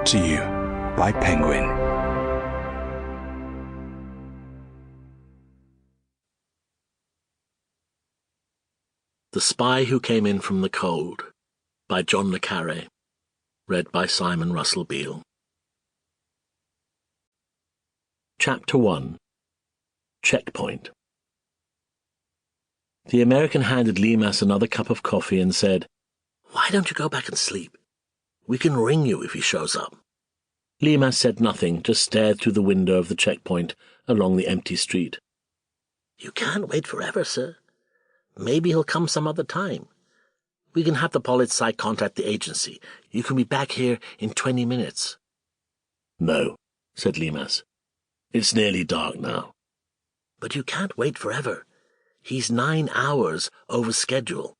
Brought to you by Penguin. The Spy Who Came In From the Cold by John le Carré. Read by Simon Russell Beale. Chapter 1. Checkpoint. The American handed Lemas another cup of coffee and said, "Why don't you go back and sleep? We can ring you if he shows up." Lemas said nothing, just stared through the window of the checkpoint along the empty street. "You can't wait forever, sir. Maybe he'll come some other time. We can have the police contact the agency. You can be back here in 20 minutes. "No," said Lemas. "It's nearly dark now." "But you can't wait forever. He's 9 hours over schedule."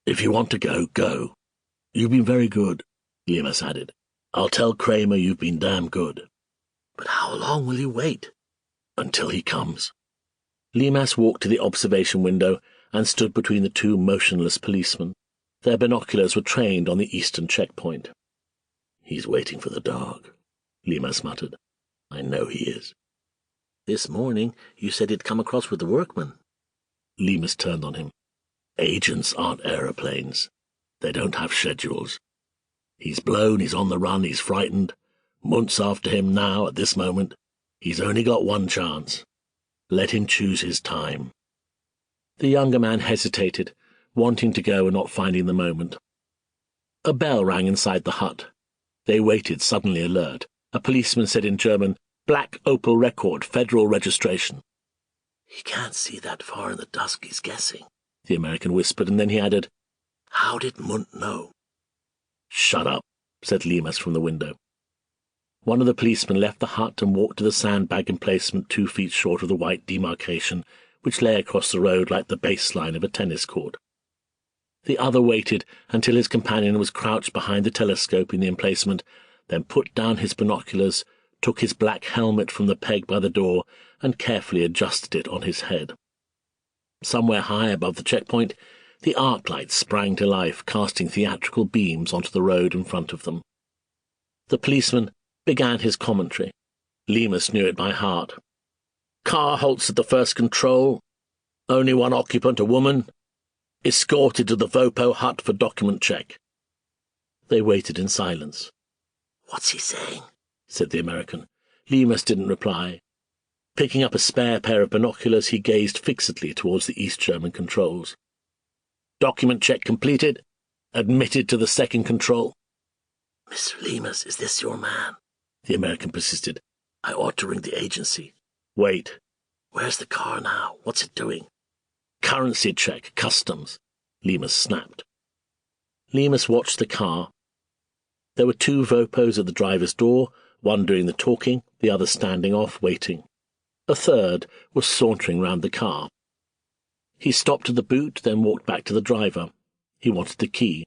"If you want to go, go. You've been very good," Lemas added. "I'll tell Kramer you've been damn good." "But how long will you wait?" "Until he comes." Lemas walked to the observation window and stood between the two motionless policemen. Their binoculars were trained on the eastern checkpoint. "He's waiting for the dark," Lemas muttered. "I know he is." "This morning you said he'd come across with the workmen." Lemas turned on him. "Agents aren't aeroplanes. They don't have schedules. He's blown, he's on the run, he's frightened. Months after him now, at this moment. He's only got one chance. Let him choose his time." The younger man hesitated, wanting to go and not finding the moment. A bell rang inside the hut. They waited, suddenly alert. A policeman said in German, "Black Opel record, federal registration." "He can't see that far in the dusk, he's guessing," the American whispered, and then he added, "How did Munt know?" "Shut up," said Lemas from the window. One of the policemen left the hut and walked to the sandbag emplacement 2 feet short of the white demarcation which lay across the road like the baseline of a tennis court. The other waited until his companion was crouched behind the telescope in the emplacement, then put down his binoculars, took his black helmet from the peg by the door, and carefully adjusted it on his head. Somewhere high above the checkpoint, the arc lights sprang to life, casting theatrical beams onto the road in front of them. The policeman began his commentary. Lemas knew it by heart. "Car halts at the first control. Only one occupant, a woman. Escorted to the Vopo hut for document check." They waited in silence. "What's he saying?" said the American. Lemas didn't reply. Picking up a spare pair of binoculars, he gazed fixedly towards the East German controls. "Document check completed. Admitted to the second control." "Mr. Lemas, is this your man?" the American persisted. "I ought to ring the agency." "Wait." "Where's the car now? What's it doing?" "Currency check, customs," Lemas snapped. Lemas watched the car. There were 2 Vopos at the driver's door, one doing the talking, the other standing off, waiting. A third was sauntering round the car. He stopped at the boot, then walked back to the driver. He wanted the key.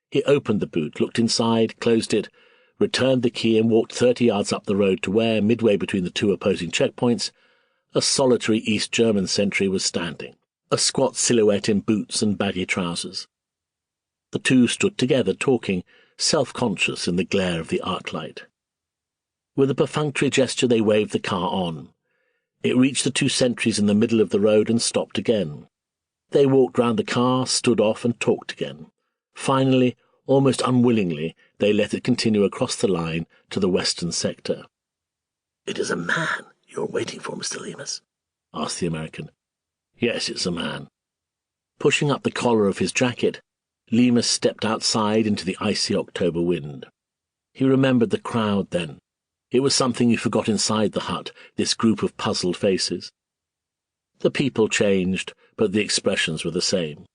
He opened the boot, looked inside, closed it, returned the key and walked 30 yards up the road to where, midway between the 2 opposing checkpoints, a solitary East German sentry was standing, a squat silhouette in boots and baggy trousers. The 2 stood together, talking, self-conscious in the glare of the arc light. With a perfunctory gesture they waved the car on. It reached the 2 sentries in the middle of the road and stopped again. They walked round the car, stood off, and talked again. Finally, almost unwillingly, they let it continue across the line to the western sector. "It is a man you're waiting for, Mr. Lemas?" asked the American. "Yes, it's a man." Pushing up the collar of his jacket, Lemas stepped outside into the icy October wind. He remembered the crowd then. It was something he forgot inside the hut, this group of puzzled faces. The people changed, but the expressions were the same.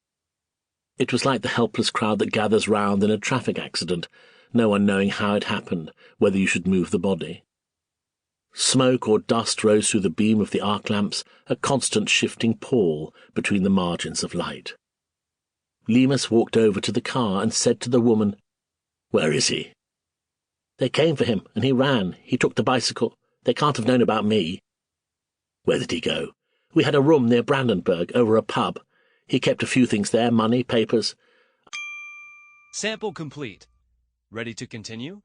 It was like the helpless crowd that gathers round in a traffic accident, no one knowing how it happened, whether you should move the body. Smoke or dust rose through the beam of the arc lamps, a constant shifting pall between the margins of light. Lemas walked over to the car and said to the woman, "Where is he?" "They came for him, and he ran. He took the bicycle. They can't have known about me." "Where did he go?" "We had a room near Brandenburg, over a pub. He kept a few things there, money, papers." Sample complete. Ready to continue?